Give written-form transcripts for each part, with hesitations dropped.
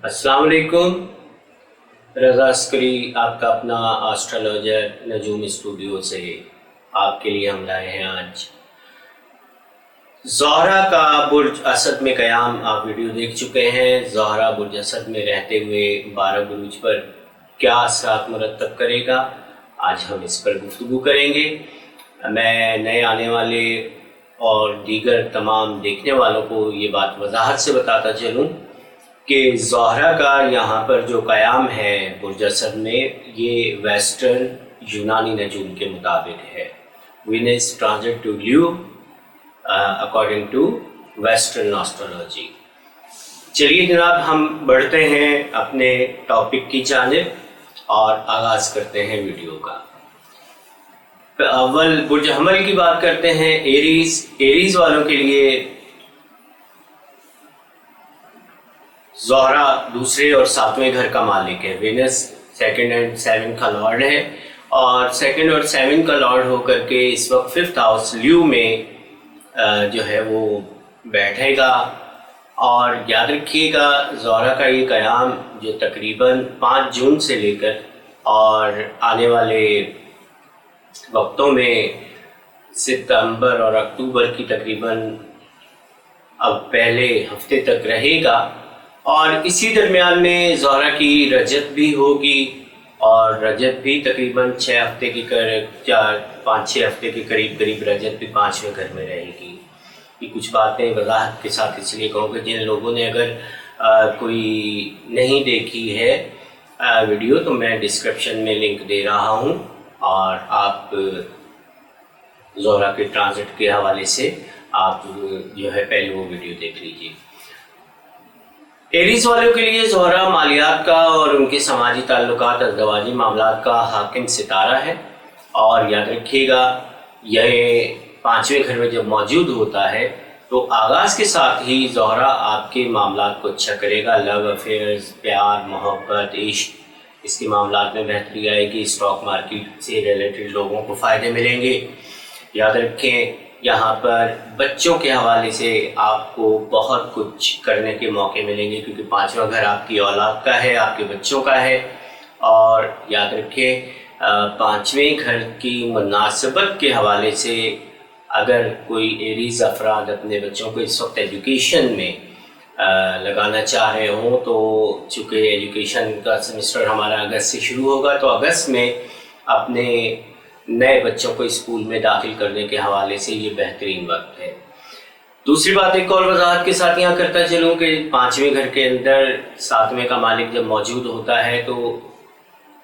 अस्सलाम वालेकुम। रज़ा अस्करी आपका अपना एस्ट्रोलॉजर नजूम स्टूडियो से आपके लिए हम लाए हैं आज ज़ोहरा का बुर्ज असद में क़याम। आप वीडियो देख चुके हैं। ज़ोहरा बुर्ज असद में रहते हुए 12 बुरूज पर क्या असरात मुरतब करेगा, आज हम इस पर गुफ्तगू करेंगे। मैं नए आने वाले और दीगर तमाम देखने वालों को ये बात वजाहत से बताता चलूँ कि ज़ोहरा का यहाँ पर जो क़याम है बुर्ज असद में, ये वेस्टर्न यूनानी नजूम के मुताबिक है। Venus transit to Leo according to western astrology. चलिए जनाब, हम बढ़ते हैं अपने टॉपिक की जानिब और आगाज़ करते हैं वीडियो का। अव्वल बुर्ज हमल की बात करते हैं। एरीज वालों के लिए ज़ोहरा दूसरे और सातवें घर का मालिक है। वेनस सेकंड एंड सेवन का लॉर्ड है और सेकंड और सेवन का लॉर्ड होकर के इस वक्त फिफ्थ हाउस ल्यू में जो है वो बैठेगा। और याद रखिएगा, ज़ोहरा का ये क़याम जो तकरीबन 5 जून से लेकर और आने वाले वक्तों में सितंबर और अक्टूबर की तकरीबन अब पहले हफ्ते तक रहेगा। और इसी दरमियान में ज़ोहरा की रजत भी होगी और रजत भी तकरीबन 6 हफ्ते की 5-6 हफ्ते के करीब रजत भी 5वें घर में रहेगी। ये कुछ बातें वजाहत के साथ इसलिए कहूँगा, जिन लोगों ने अगर कोई नहीं देखी है वीडियो तो मैं डिस्क्रिप्शन में लिंक दे रहा हूँ और आप ज़ोहरा के ट्रांजिट के हवाले से आप जो है पहले वो वीडियो देख लीजिए। एरीज वालों के लिए ज़ोहरा मालियात का और उनके समाजी ताल्लुकात अज़दवाजी मामलात का हाकिम सितारा है। और याद रखिएगा, यह 5वें घर में जब मौजूद होता है तो आगाज़ के साथ ही ज़ोहरा आपके मामलात को अच्छा करेगा। लव अफेयर्स, प्यार, मोहब्बत, इश्क, इसके मामलात में बेहतरी आएगी। स्टॉक मार्केट से रिलेटेड लोगों को फ़ायदे मिलेंगे। याद रखें, यहाँ पर बच्चों के हवाले से आपको बहुत कुछ करने के मौके मिलेंगे, क्योंकि 5वां घर आपकी औलाद का है, आपके बच्चों का है। और याद रखें, 5वें घर की मुनासिबत के हवाले से अगर कोई एरीज अफराद अपने बच्चों को इस वक्त एजुकेशन में लगाना चाह रहे हों, तो चूँकि एजुकेशन का सेमेस्टर हमारा अगस्त से शुरू होगा, तो अगस्त में अपने नए बच्चों को स्कूल में दाखिल करने के हवाले से ये बेहतरीन वक्त है। दूसरी बात एक और वजाहत के साथ यहाँ करता चलूँ कि 5वें घर के अंदर 7वें का मालिक जब मौजूद होता है तो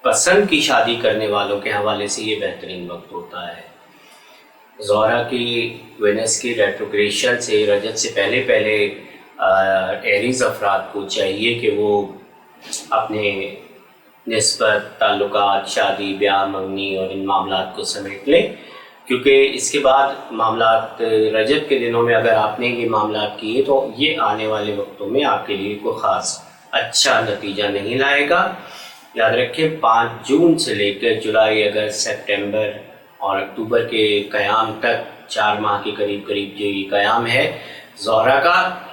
पसंद की शादी करने वालों के हवाले से ये बेहतरीन वक्त होता है। ज़ोहरा की वेनस की रेट्रोग्रेशन से, रजत से पहले एरीज अफराद को चाहिए कि वो अपने निस्बत, ताल्लुकात, शादी, ब्याह, मंगनी और इन मामलात को समेट लें, क्योंकि इसके बाद मामलात रजत के दिनों में अगर आपने ये मामलात किए तो ये आने वाले वक्तों में आपके लिए कोई ख़ास अच्छा नतीजा नहीं लाएगा। याद रखें, 5 जून से लेकर जुलाई, अगस्त, सितंबर और अक्टूबर के क़याम तक 4 माह के करीब जो ये क़याम है ज़ोहरा का,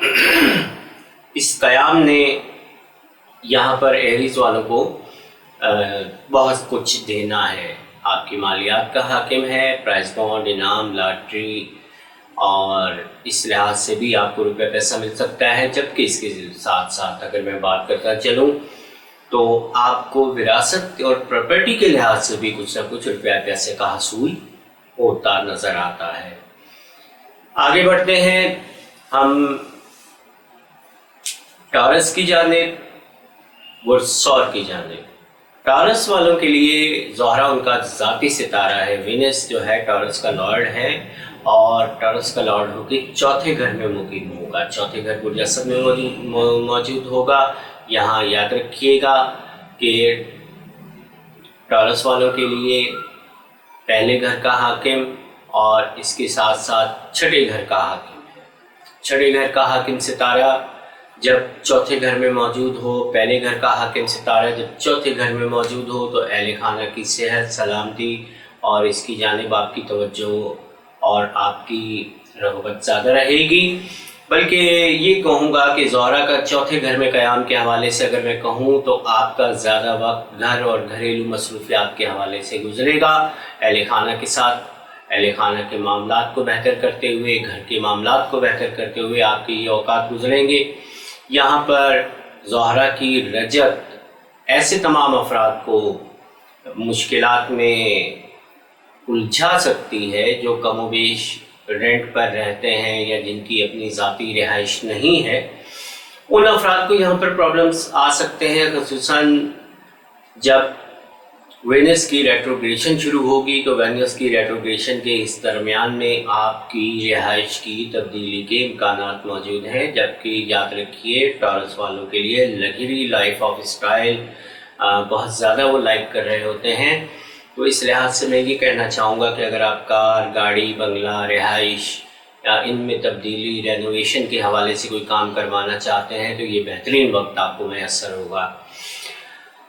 इस क़याम ने यहाँ पर एरीज वालों को बहुत कुछ देना है। आपकी मालियात का हाकिम है, प्राइस बॉन्ड, इनाम, लॉटरी, और इस लिहाज से भी आपको रुपये पैसा मिल सकता है। जबकि इसके साथ साथ अगर मैं बात करता चलूँ तो आपको विरासत और प्रॉपर्टी के लिहाज से भी कुछ ना कुछ रुपया पैसे का हसूल होता नज़र आता है। आगे बढ़ते हैं हम टॉरस की जानिब, वर्सौर की जानिब। टॉरस वालों के लिए ज़ोहरा उनका ज़ाती सितारा है। वीनस जो है टॉरस का लॉर्ड है और टॉरस का लॉर्ड होकर 4थे घर में मुकीम होगा। 4थे घर बुर्ज असद में मौजूद होगा। यहाँ याद रखिएगा कि टॉरस वालों के लिए पहले घर का हाकिम और इसके साथ साथ 6ठे घर का हाकिम है। 6ठे घर का हाकिम सितारा जब 4थे घर में मौजूद हो, पहले घर का हाकिम सितारा जब 4थे घर में मौजूद हो, तो अहले खाना की सेहत, सलामती और इसकी जानिब आपकी तवज्जो और आपकी रग़बत ज़्यादा रहेगी। बल्कि ये कहूँगा कि ज़ोहरा का चौथे घर में क़याम के हवाले से अगर मैं कहूँ तो आपका ज़्यादा वक्त घर और घरेलू मसरूफियात के हवाले से गुजरेगा। अहले खाना के साथ, अहले खाना के मामलात को बेहतर करते हुए, घर के मामलात को बेहतर करते हुए आपके ये औकात गुजरेंगे। यहाँ पर ज़ोहरा की रजत ऐसे तमाम अफराद को मुश्किलात में उलझा सकती है जो कमोबेश रेंट पर रहते हैं या जिनकी अपनी ज़ाती रिहाइश नहीं है। उन अफराद को यहाँ पर प्रॉब्लम्स आ सकते हैं, ख़ुसूसन जब वेनस की रेट्रोग्रेशन शुरू होगी। तो वेनस की रेट्रोग्रेशन के इस दरमियान में आपकी रिहाइश की तब्दीली के इम्कानात मौजूद हैं। जबकि याद रखिए टॉरस वालों के लिए लग्जरी लाइफ ऑफ स्टाइल बहुत ज़्यादा वो लाइक कर रहे होते हैं। तो इस लिहाज से मैं ये कहना चाहूँगा कि अगर आप कार, गाड़ी, बंगला, रिहाइश या इनमें तब्दीली, रेनोवेशन के हवाले से कोई काम करवाना चाहते हैं तो ये बेहतरीन वक्त आपको मैसर होगा।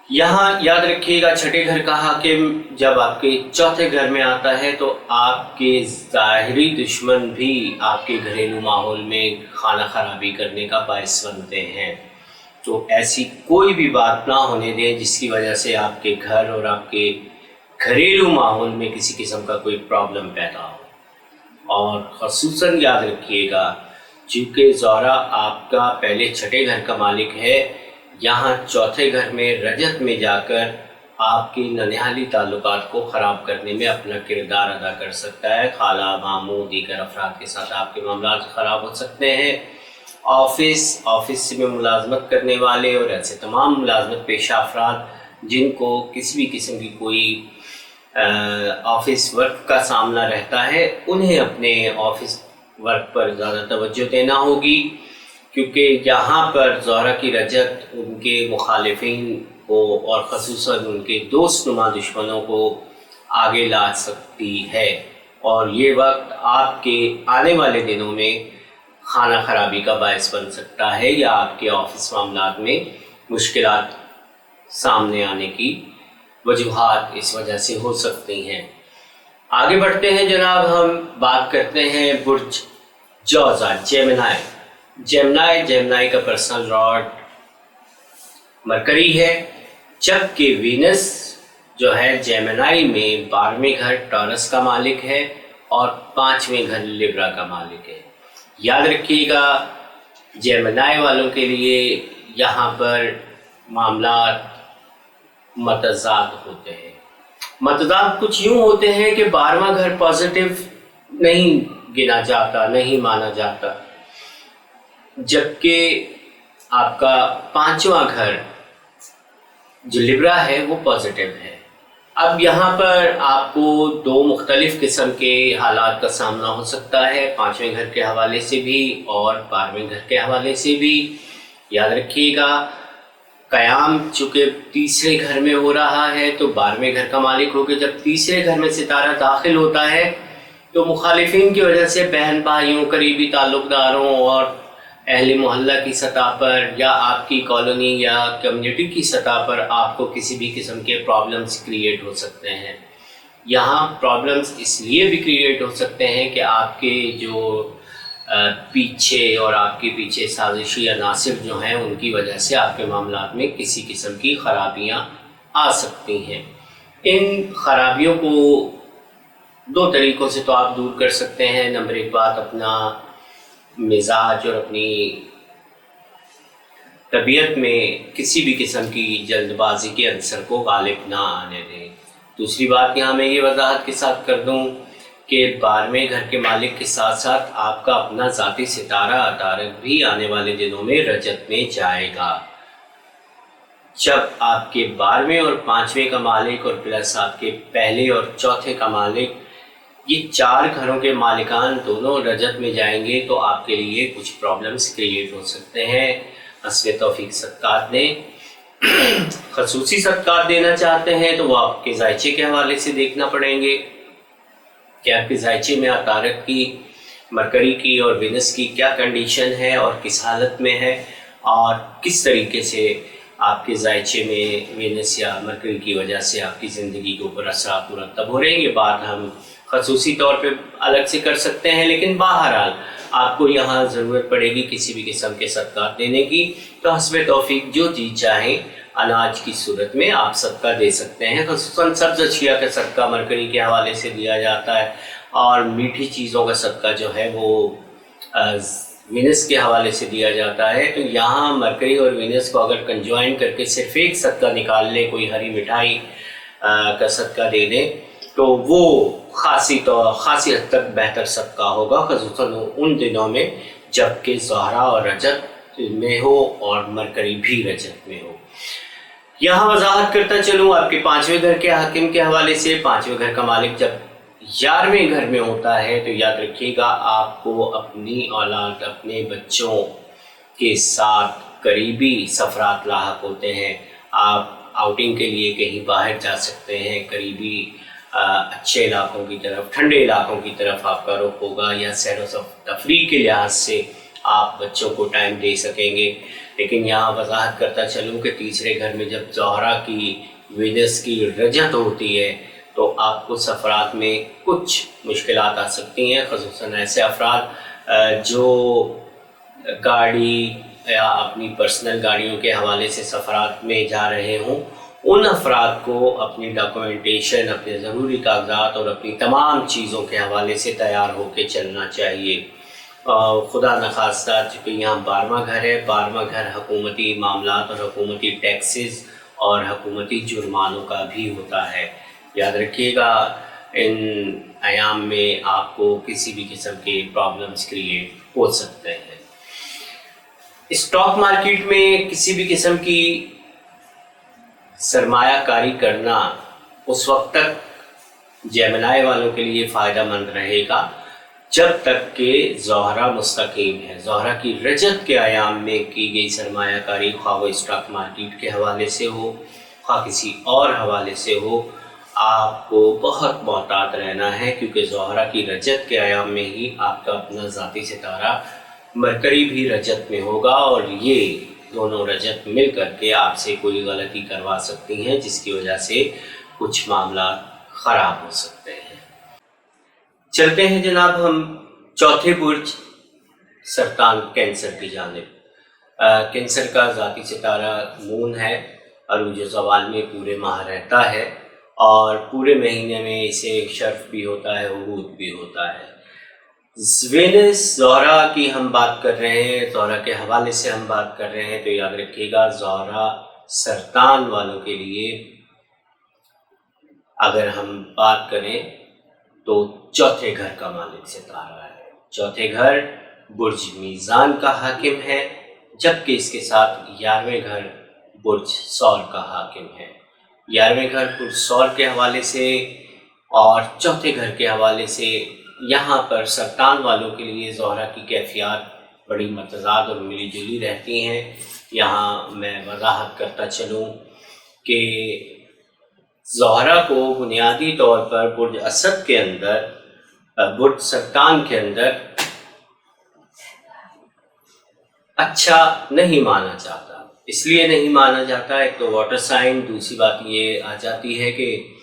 यहाँ याद रखिएगा छठे घर का हाकिम जब आपके चौथे घर में आता है तो आपके ज़ाहिरी दुश्मन भी आपके घरेलू माहौल में खाना खराबी करने का बायस बनते हैं। तो ऐसी कोई भी बात ना होने दें जिसकी वजह से आपके घर और आपके घरेलू माहौल में किसी किस्म का कोई प्रॉब्लम पैदा हो। और ख़ुसूसन याद रखिएगा चूँकि ज़ोहरा आपका पहले छठे घर का मालिक है, यहाँ चौथे घर में रजत में जाकर आपके ननिहाली ताल्लुकात को ख़राब करने में अपना किरदार अदा कर सकता है। खाला, मामू, दीगर अफराद के साथ आपके मामलात ख़राब हो सकते हैं। ऑफिस में मुलाजमत करने वाले और ऐसे तमाम मुलाजमत पेशा अफराद जिनको किसी भी किस्म की कोई ऑफिस वर्क का सामना रहता है, उन्हें अपने ऑफिस वर्क पर ज़्यादा तवज्जो देना होगी, क्योंकि यहाँ पर ज़ोहरा की रजत उनके मुखालिफिन को और ख़ुसूसन उनके दोस्तनुमा दुश्मनों को आगे ला सकती है। और ये वक्त आपके आने वाले दिनों में खाना खराबी का बायस बन सकता है या आपके ऑफिस मामलात में मुश्किलात सामने आने की वजूहात इस वजह से हो सकती हैं। आगे बढ़ते हैं जनाब, हम बात करते हैं बुर्ज जौज़ा, जेमिनाई का पर्सनल लॉर्ड मरकरी है, जबकि वीनस जो है जेमिनाई में 12वें घर टॉरस का मालिक है और 5वें घर लिब्रा का मालिक है। याद रखिएगा जेमिनाई वालों के लिए यहाँ पर मामलात मतज़ाद होते हैं। मतज़ाद कुछ यूँ होते हैं कि 12वां घर पॉजिटिव नहीं गिना जाता, नहीं माना जाता, जबकि आपका 5वां घर जो लिब्रा है वो पॉजिटिव है। अब यहाँ पर आपको दो मुख्तलिफ किस्म के हालात का सामना हो सकता है, 5वें घर के हवाले से भी और 12वें घर के हवाले से भी। याद रखिएगा क़याम चूँकि तीसरे घर में हो रहा है तो 12वें घर का मालिक होकर जब तीसरे घर में सितारा दाखिल होता है तो मुखालिफिन की वजह से बहन भाइयों, करीबी ताल्लुक़दारों और अहले मोहल्ला की सतह पर या आपकी कॉलोनी या कम्युनिटी की सतह पर आपको किसी भी किस्म के प्रॉब्लम्स क्रिएट हो सकते हैं। यहाँ प्रॉब्लम्स इसलिए भी क्रिएट हो सकते हैं कि आपके जो आपके पीछे साजिशी अनासिर जो हैं उनकी वजह से आपके मामलात में किसी किस्म की ख़राबियाँ आ सकती हैं। इन ख़राबियों को दो तरीक़ों से तो आप दूर कर सकते हैं। नंबर एक बात, अपना मिजाज और अपनी तबीयत में किसी भी किस्म की जल्दबाजी के अंसर को गालिब ना आने दें। दूसरी बात यहाँ मैं ये वजाहत के साथ कर दूँ कि 12वें घर के मालिक के साथ साथ आपका अपना ज़ाती सितारा तारक भी आने वाले दिनों में रजत में जाएगा। जब आपके 12वें और 5वें का मालिक और प्लस आपके पहले और चौथे का मालिक, ये 4 घरों के मालिकान दोनों रजत में जाएंगे तो आपके लिए कुछ प्रॉब्लम्स क्रिएट हो सकते हैं। हस्बे तौफीक सदकात दें, खसूसी सदकात देना चाहते हैं तो वो आपके जायचे के हवाले से देखना पड़ेंगे कि आपके जायचे में तारक की, मरकरी की और वेनस की क्या कंडीशन है और किस हालत में है और किस तरीके से आपके जायचे में वेनस या मरकरी की वजह से आपकी ज़िंदगी के ऊपर असरात मुरतब हो रहे हैं। ये बात हम खसूसी तौर पे अलग से कर सकते हैं, लेकिन बहरहाल आपको यहाँ ज़रूरत पड़ेगी किसी भी किस्म के सदक़ात देने की, तो हस्ब तौफीक जो चीज़ चाहें अनाज की सूरत में आप सदका दे सकते हैं। ख़ुसूसन सब्ज़ अशिया का सदका मरकरी के हवाले से दिया जाता है, और मीठी चीज़ों का सदका जो है वो वीनस के हवाले से दिया जाता है। तो यहाँ मरकरी और वीनस को अगर कंजॉइन करके सिर्फ एक सदका निकाल लें, कोई हरी मिठाई का सदका दे दें, तो वो खासी हद तक बेहतर सदका होगा, ख़ुसूसन उन दिनों में जबकि ज़हरा और रजत में हो और मरकरी भी रजत में हो। यहाँ वजाहत करता चलूँ आपके 5वें घर के हाकिम के हवाले से। 5वें घर का मालिक जब 11वें घर में होता है तो याद रखिएगा आपको अपनी औलाद, अपने बच्चों के साथ करीबी सफरात लाहक होते हैं। आप आउटिंग के लिए कहीं बाहर जा सकते हैं, करीबी अच्छे इलाकों की तरफ, ठंडे इलाकों की तरफ आपका रुख होगा, या सैर व तफरीह के लिहाज से आप बच्चों को टाइम दे सकेंगे। लेकिन यहाँ वजाहत करता चलूँ कि तीसरे घर में जब ज़हरा की, वीनस की रजत होती है तो आपको सफ़रात में कुछ मुश्किलात आ सकती हैं, ख़ुसूसन ऐसे अफराद जो गाड़ी या अपनी पर्सनल गाड़ियों के हवाले से सफ़रात में जा रहे हों। उन अफराद को अपनी डॉक्यूमेंटेशन, अपने ज़रूरी कागजात और अपनी तमाम चीज़ों के हवाले से तैयार होकर चलना चाहिए। खुदा न खास्ता चूँकि यहाँ 12वां घर है, 12वां घर हुकूमती मामलात और हुकूमती टैक्सेस और हुकूमती जुर्मानों का भी होता है। याद रखिएगा इन अयाम में आपको किसी भी किस्म के प्रॉब्लम्स क्रिएट हो सकते हैं। स्टॉक मार्केट में किसी भी किस्म की सरमायाकारी करना उस वक्त तक जेमिनी वालों के लिए फ़ायदा मंद रहेगा जब तक कि ज़हरा मुस्तकीम है। ज़हरा की रजत के आयाम में की गई सरमायाकारी, ख्वाह वो स्टॉक मार्केट के हवाले से हो, ख्वाह किसी और हवाले से हो, आपको बहुत मोहतात रहना है, क्योंकि ज़हरा की रजत के आयाम में ही आपका अपना ज़ाती सितारा मरकरी भी रजत में होगा, और ये दोनों रजत मिल करके आपसे कोई गलती करवा सकती हैं, जिसकी वजह से कुछ मामला ख़राब हो सकते हैं। चलते हैं जनाब हम चौथे बुर्ज सरतान कैंसर की जानिब। कैंसर का ज़ाती सितारा मून है, अरूज ज़वाल में पूरे माह रहता है, और पूरे महीने में इसे शर्फ भी होता है, हुबूत भी होता है। वेनस ज़हरा की हम बात कर रहे हैं, ज़हरा के हवाले से हम बात कर रहे हैं, तो याद रखिएगा ज़हरा सरतान वालों के लिए अगर हम बात करें तो चौथे घर का मालिक सितारा है। चौथे घर बुर्ज मीज़ान का हाकिम है, जबकि इसके साथ 11वें घर बुर्ज सौर का हाकिम है। 11वें घर बुर्ज सौर के हवाले से और चौथे घर के हवाले से यहाँ पर सरतान वालों के लिए ज़हरा की कैफियत बड़ी मतज़ाद और मिली जुली रहती हैं। यहाँ मैं वजाहत करता चलूँ कि ज़हरा को बुनियादी तौर पर बुर्ज असद के अंदर, बुर्ज सरतान के अंदर अच्छा नहीं माना जाता। इसलिए नहीं माना जाता, एक तो वाटर साइन, दूसरी बात ये आ जाती है कि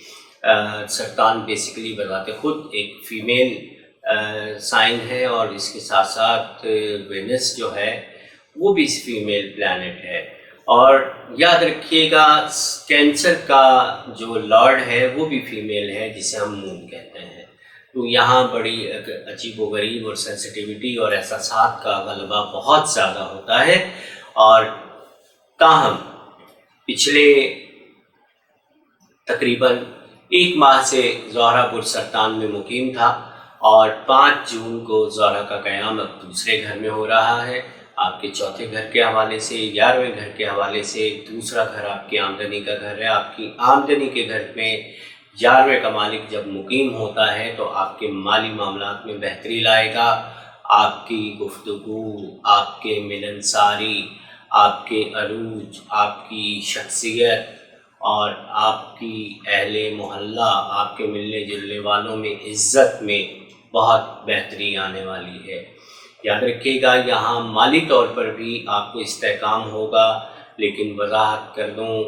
सरतान बेसिकली बजाते खुद एक फ़ीमेल साइन है, और इसके साथ साथ वेनस जो है वो भी फीमेल प्लैनेट है। और याद रखिएगा कैंसर का जो लॉर्ड है वो भी फीमेल है, जिसे हम मून कहते हैं। तो यहाँ बड़ी अजीब व गरीब और सेंसिटिविटी और एहसासात का गलबा बहुत ज़्यादा होता है। और ताहम पिछले तकरीबन 1 माह से ज़हरा बुर्ज सरतान में मुकीम था, और 5 जून को ज़हरा का क़याम अब दूसरे घर में हो रहा है। आपके चौथे घर के हवाले से, 11वें घर के हवाले से, दूसरा घर आपकी आमदनी का घर है। आपकी आमदनी के घर में 11वें का मालिक जब मुकीम होता है तो आपके माली मामलात में बेहतरी लाएगा। आपकी गुफ्तगू, आपके मिलनसारी, आपके अरूज, आपकी शख्सियत और आपकी अहले मोहल्ला, आपके मिलने जुलने वालों में इज़्ज़त में बहुत बेहतरी आने वाली है। याद रखिएगा यहाँ माली तौर पर भी आपको इस्तेहकाम होगा। लेकिन वजाहत कर दूँ,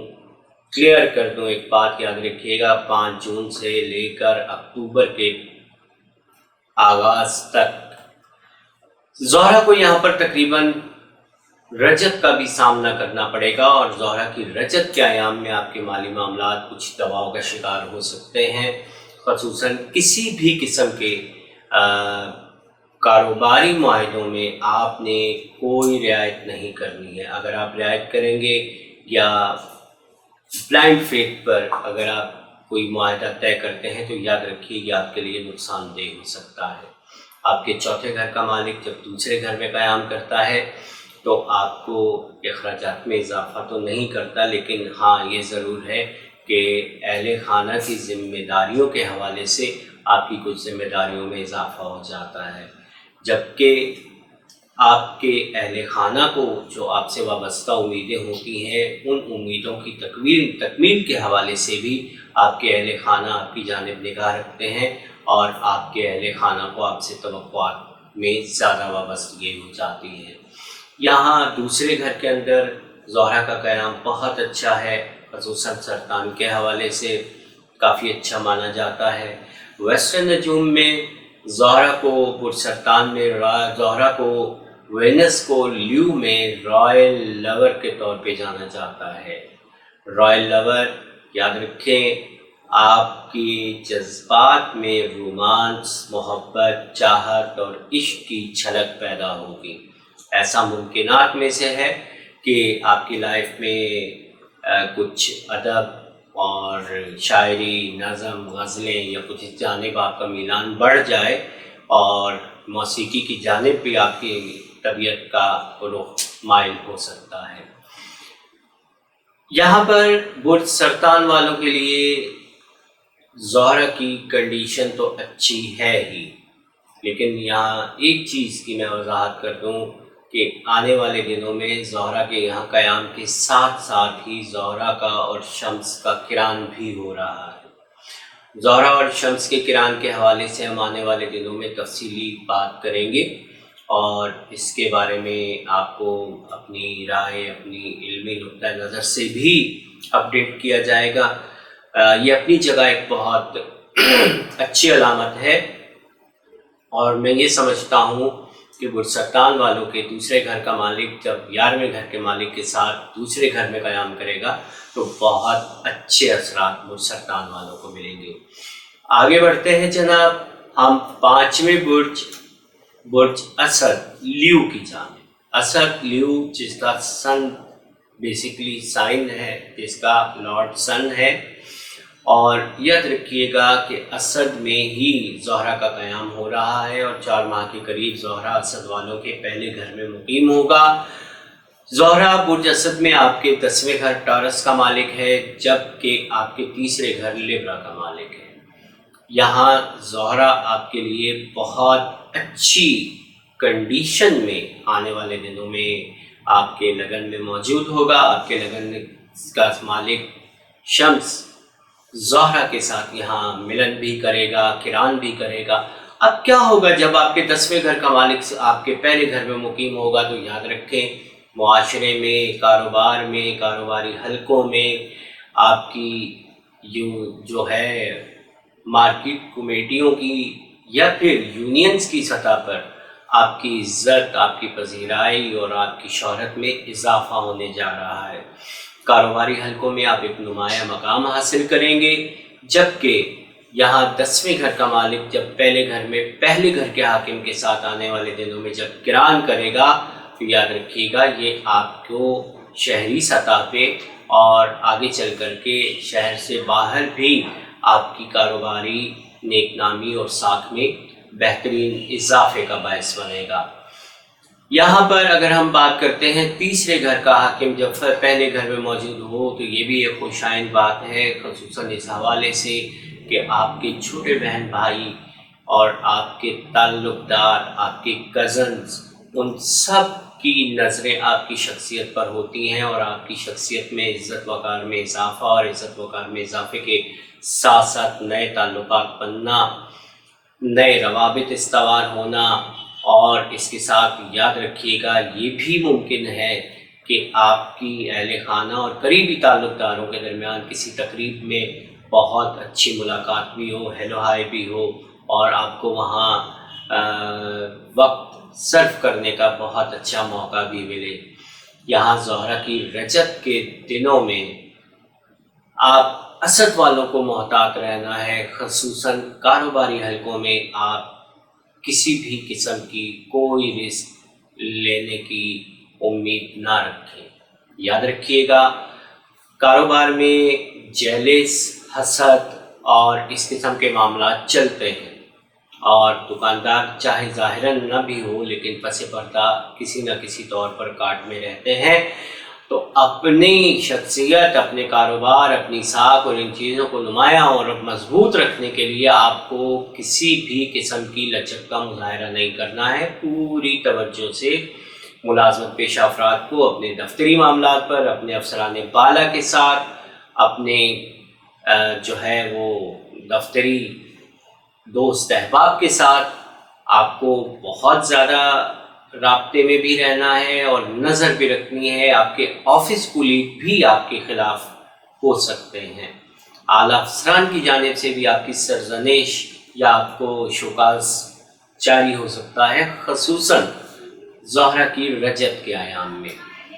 क्लियर कर दूँ एक बात, याद रखिएगा 5 जून से लेकर अक्टूबर के आगाज़ तक ज़ोहरा को यहाँ पर तकरीबन रजत का भी सामना करना पड़ेगा, और ज़ोहरा की रजत के अयाम में आपके माली मामलात कुछ दबाव का शिकार हो सकते हैं। ख़ुसूसन किसी भी किस्म के कारोबारी मुआहदों में आपने कोई रियायत नहीं करनी है। अगर आप रियायत करेंगे या ब्लाइंड फेथ पर अगर आप कोई मुआहदा तय करते हैं तो याद रखिए ये आपके लिए नुकसानदेह हो सकता है। आपके चौथे घर का मालिक जब दूसरे घर में क़याम करता है तो आपको अखराजात में इजाफ़ा तो नहीं करता, लेकिन हाँ ये ज़रूर है कि अहले खाना की ज़िम्मेदारियों के हवाले से आपकी कुछ ज़िम्मेदारियों में इजाफ़ा हो जाता है, जबकि आपके अहले खाना को जो आपसे वाबस्ता उम्मीदें होती हैं उन उम्मीदों की तकमील के हवाले से भी आपके अहले खाना आपकी जानिब निगाह रखते हैं और आपके अहले खाना को आपसे तवक्कुआत में ज़्यादा वाबस्तगी हो जाती है। यहाँ दूसरे घर के अंदर ज़ोहरा का क़याम बहुत अच्छा है, ख़ुसूसन सरतान के हवाले से काफ़ी अच्छा माना जाता है। वेस्टर्न नजूम में ज़ोहरा को पुरसरतान में ज़ोहरा को वेनस को ल्यू में रॉयल लवर के तौर पे जाना जाता है। रॉयल लवर याद रखें, आपकी जज्बात में रोमांस, मोहब्बत, चाहत और इश्क की झलक पैदा होगी। ऐसा मुमकिनात में से है कि आपकी लाइफ में कुछ अदब और शायरी, नज़म, गज़लें या कुछ इस जानिब आपका मीलान बढ़ जाए और मौसीकी की जानिब भी आपकी तबीयत का रुख माइल हो सकता है। यहाँ पर बुर्ज सरतान वालों के लिए ज़ोहरा की कंडीशन तो अच्छी है ही, लेकिन यहाँ एक चीज़ की मैं वजाहत कर दूँ कि आने वाले दिनों में ज़ोहरा के यहाँ क़याम के साथ साथ ही ज़ोहरा का और शम्स का किरान भी हो रहा है। ज़ोहरा और शम्स के किरान के हवाले से हम आने वाले दिनों में तफसीली बात करेंगे और इसके बारे में आपको अपनी राय, अपनी इल्मी नुक्ता नज़र से भी अपडेट किया जाएगा। ये अपनी जगह एक बहुत अच्छी अलामत है और मैं ये समझता हूँ कि बुर्सरतान वालों के दूसरे घर का मालिक जब 11वें घर के मालिक के साथ दूसरे घर में क़याम करेगा तो बहुत अच्छे असरात बुर्सरतान वालों को मिलेंगे। आगे बढ़ते हैं जनाब, हम 5वें बुर्ज असद ल्यू की जानिब। असद ल्यू जिसका सन बेसिकली साइन है, जिसका लॉर्ड सन है, और याद रखिएगा कि असद में ही ज़ोहरा का क़याम हो रहा है और 4 माह के करीब ज़ोहरा असद वालों के पहले घर में मुकीम होगा। ज़ोहरा बुर्ज असद में आपके 10वें घर टॉरस का मालिक है, जबकि आपके तीसरे घर लिब्रा का मालिक है। यहाँ ज़ोहरा आपके लिए बहुत अच्छी कंडीशन में आने वाले दिनों में आपके लगन में मौजूद होगा। आपके लगन का मालिक शम्स ज़ोहरा के साथ यहाँ मिलन भी करेगा, किरान भी करेगा। अब क्या होगा जब आपके 10वें घर का मालिक आपके पहले घर में मुकीम होगा, तो याद रखें मुआशरे में, कारोबार में, कारोबारी हलकों में आपकी जो है मार्केट कमेटियों की या फिर यूनियंस की सतह पर आपकी इज़्ज़त, आपकी पजीराई और आपकी शोहरत में इजाफ़ा होने जा रहा है। कारोबारी हलकों में आप एक नुमाया मकाम हासिल करेंगे, जबकि यहाँ 10वें घर का मालिक जब पहले घर के हाकिम के साथ आने वाले दिनों में जब किरान करेगा तो याद रखिएगा ये आपको शहरी सतह पे और आगे चल कर के शहर से बाहर भी आपकी कारोबारी नेकनामी और साख में बेहतरीन इजाफे का बायस बनेगा। यहाँ पर अगर हम बात करते हैं तीसरे घर का हाकिम जब पहले घर में मौजूद हो तो ये भी एक खुशाइन बात है, ख़ुसूसन इस हवाले से कि आपके छोटे बहन भाई और आपके ताल्लुकदार, आपके कज़न्स, उन सब की नज़रें आपकी शख्सियत पर होती हैं और आपकी शख्सियत में इज़्ज़त वक़ार में इजाफ़ा और इज़्ज़त वक़ार में इजाफ़े के साथ साथ नए ताल्लुकात बनना, नए रवाबित इस्तवार होना, और इसके साथ याद रखिएगा ये भी मुमकिन है कि आपकी अहले खाना और करीबी ताल्लुकदारों के दरमियान किसी तकरीब में बहुत अच्छी मुलाकात भी हो, हेलो हाय भी हो और आपको वहाँ वक्त सर्व करने का बहुत अच्छा मौका भी मिले। यहाँ ज़ोहरा की रजत के दिनों में आप असद वालों को मोहतात रहना है, ख़ुसूसन कारोबारी हलकों में आप किसी भी किस्म की कोई रिस्क लेने की उम्मीद ना रखें। याद रखिएगा, कारोबार में जेलिस, हसद और इस किस्म के मामला चलते हैं और दुकानदार चाहे ज़ाहिरन न भी हो लेकिन पसे पर्दा किसी न किसी तौर पर काट में रहते हैं। तो अपनी शख्सियत, अपने कारोबार, अपनी साख और इन चीज़ों को नुमायाँ और मजबूत रखने के लिए आपको किसी भी किस्म की लचक का मुजाहरा नहीं करना है। पूरी तवज्जो से मुलाजमत पेशा अफराद को अपने दफ्तरी मामलात पर, अपने अफसरान बाला के साथ, अपने जो है वो दफ्तरी दोस्त अहबाब के साथ आपको बहुत ज़्यादा राब्ते में भी रहना है और नज़र भी रखनी है। आपके ऑफिस कुलीग भी आपके ख़िलाफ़ हो सकते हैं। आला अफसरान की जानिब से भी आपकी सरजनिश या आपको शोकास जारी हो सकता है, ख़ुसूसन ज़ोहरा की रजत के आयाम में।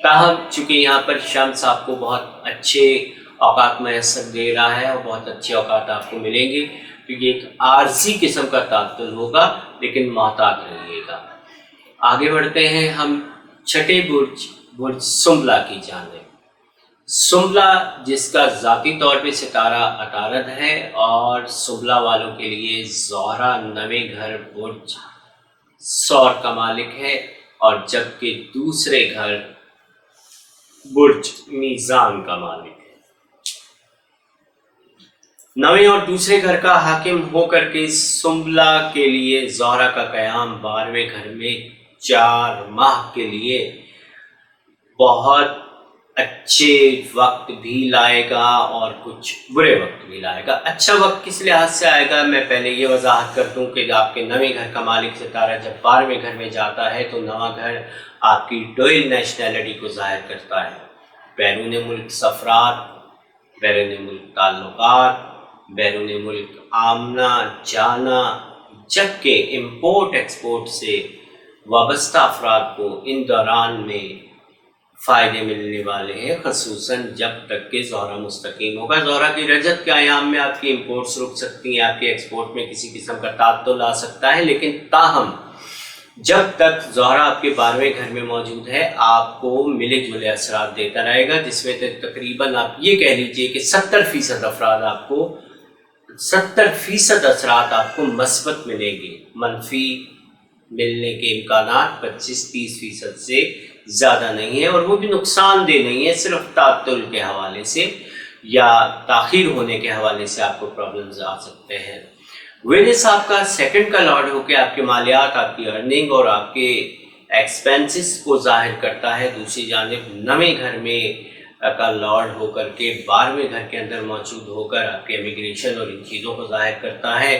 ताहम चूँकि यहाँ पर शम्स आपको बहुत अच्छे औकात मैसर दे रहा है और बहुत अच्छे औकात आपको मिलेंगे, तो ये एक आर्जी किस्म का तातुल होगा, लेकिन मोहतात रहिएगा। आगे बढ़ते हैं हम छठे बुर्ज सुम्बला की जानिब। सुम्बला जिसका ज़ाती तौर पे सितारा अतारद है और सुम्बला वालों के लिए ज़ोहरा नवे घर बुर्ज सौर का मालिक है, और जबकि दूसरे घर बुर्ज मीज़ान का मालिक है। नवे और दूसरे घर का हाकिम होकर के सुम्बला के लिए ज़ोहरा का क़याम 12वें घर में 4 माह के लिए बहुत अच्छे वक्त भी लाएगा और कुछ बुरे वक्त भी लाएगा। अच्छा वक्त किस लिहाज से आएगा, मैं पहले ये वजाहत कर दूँ कि आपके नवे घर का मालिक सितारा जब 12वें घर में जाता है तो नवा घर आपकी डुअल नेशनैलिटी को ज़ाहिर करता है। बैरून मुल्क सफ़रात, बैरून मुल्क ताल्लुकात, बैरून मुल्क आमना जाना, जबकि इम्पोर्ट एक्सपोर्ट से वाबस्ता अफराद को इन दौरान में फ़ायदे मिलने वाले हैं, ख़ुसूसन जब तक कि ज़ोहरा मुस्तकीम होगा। ज़ोहरा की रजत के आयाम में आपकी इम्पोर्ट्स रुक सकती हैं, आपके एक्सपोर्ट में किसी किस्म का ताअत्तुल आ सकता है, लेकिन ताहम जब तक ज़ोहरा आपके 12वें घर में मौजूद है आपको मिले जुले असरात देता रहेगा, जिसमें तकरीबन आप ये कह लीजिए कि 70% अफराद आपको 70% असरात आपको मस्बत मिलेंगे। मनफी मिलने के इम्कानात 25-30% से ज़्यादा नहीं है, और वो भी नुकसानदेह नहीं है, सिर्फ ताअत्तुल के हवाले से या ताख़ीर होने के हवाले से आपको प्रॉब्लम्स आ सकते हैं। वेनिस आपका सेकंड का लॉर्ड होकर आपके मालियात, आपकी अर्निंग और आपके एक्सपेंसेस को ज़ाहिर करता है। दूसरी जानिब नवे घर में का लॉर्ड होकर के 12वें घर के अंदर मौजूद होकर आपके इमिग्रेशन और इन चीज़ों को ज़ाहिर करता है।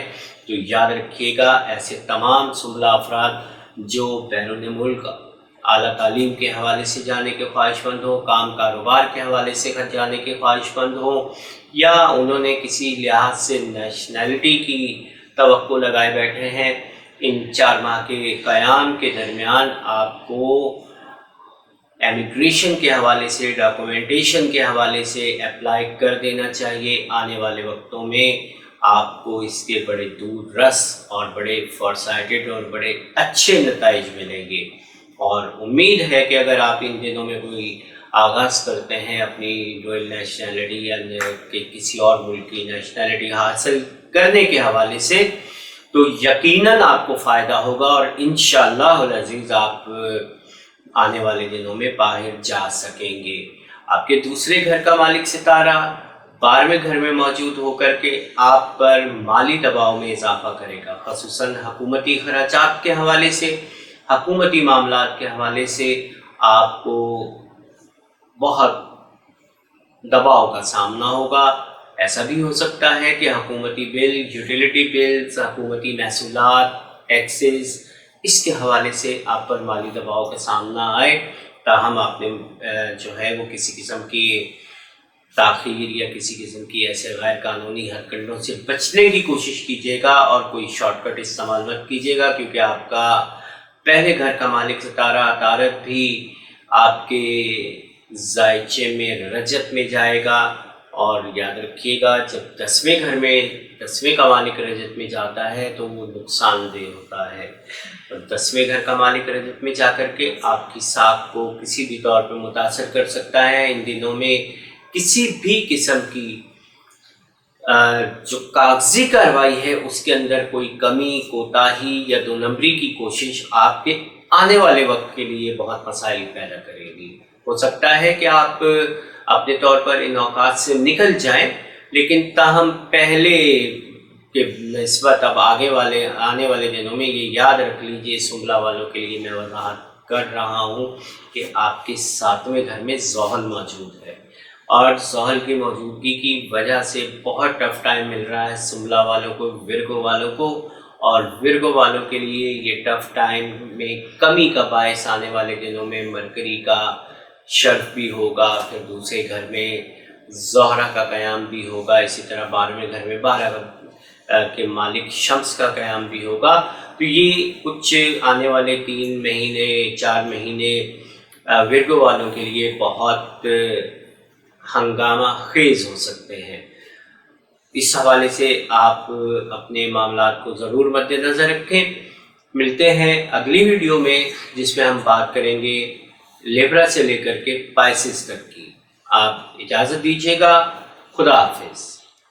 तो याद रखिएगा, ऐसे तमाम सुम्बला अफराद जो बैरून मुल्क आला तालीम के हवाले से जाने के ख्वाहिशमंद हो, काम कारोबार के हवाले से जाने के ख्वाहिशमंद हो, या उन्होंने किसी लिहाज से नेशनैलिटी की तवक्को लगाए बैठे हैं, इन 4 माह के क़याम के दरमियान आपको इमिग्रेशन के हवाले से, डॉक्यूमेंटेशन के हवाले से अप्लाई कर देना चाहिए। आने वाले वक्तों में आपको इसके बड़े दूर रस और बड़े फॉरसाइटेड और बड़े अच्छे नताइज मिलेंगे, और उम्मीद है कि अगर आप इन दिनों में कोई आगाज़ करते हैं अपनी डुअल नेशनैलिटी या किसी और मुल्क की नेशनैलिटी हासिल करने के हवाले से, तो यकीनन आपको फ़ायदा होगा और इंशाअल्लाह अज़ीज़ आप आने वाले दिनों में बाहर जा सकेंगे। आपके दूसरे घर का मालिक सितारा 12वें घर में मौजूद होकर के आप पर माली दबाव में इजाफा करेगा, ख़ुसूसन हुकूमती खर्चात के हवाले से, हुकूमती मामलात के हवाले से आपको बहुत दबाव का सामना होगा। ऐसा भी हो सकता है कि हुकूमती बिल, यूटिलिटी बिल्स, हुकूमती महसूलात, टैक्सेस, इसके हवाले से आप पर माली दबाव का सामना आए, ताहम आपने जो है वो किसी किस्म की ताख़ीर या किसी किस्म की ऐसे गैर कानूनी हरकतों से बचने की कोशिश कीजिएगा और कोई शॉर्टकट इस्तेमाल मत कीजिएगा, क्योंकि आपका पहले घर का मालिक सितारा अतारत भी आपके जायचे में रजत में जाएगा। और याद रखिएगा, जब 10वें घर में 10वें का मालिक रजत में जाता है तो वो नुकसानदेह होता है। और 10वें घर का मालिक रजत में जाकर के आपकी साख को किसी भी तौर पर मुतासर कर सकता है। इन दिनों में किसी भी किस्म की जो कागजी कार्रवाई है उसके अंदर कोई कमी, कोताही या दो नंबरी की कोशिश आपके आने वाले वक्त के लिए बहुत मसाइल पैदा करेगी। हो सकता है कि आप अपने तौर पर इन औकात से निकल जाएं, लेकिन ताहम पहले के निस्बत अब आने वाले दिनों में ये याद रख लीजिए, सुमला वालों के लिए मैं वजाहत कर रहा हूँ कि आपके 7वें घर में ज़ोहल मौजूद है और ज़ोहल की मौजूदगी की वजह से बहुत टफ टाइम मिल रहा है सुमला वालों को, विर्गो वालों को। और विर्गो वालों के लिए ये टफ टाइम में कमी का बायस आने वाले दिनों में मरकरी का शर्फ भी होगा, फिर दूसरे घर में ज़ोहरा का क़याम भी होगा, इसी तरह 12वें घर में 12 के मालिक शम्स का क़याम भी होगा। तो ये कुछ आने वाले 3 महीने 4 महीने विर्गो वालों के लिए बहुत हंगामा खेज़ हो सकते हैं। इस हवाले से आप अपने मामलात को ज़रूर मद्देनज़र रखें। मिलते हैं अगली वीडियो में, जिसमें हम बात करेंगे लिब्रा से लेकर के पाइसेस तक की। आप इजाज़त दीजिएगा। खुदा हाफिज़।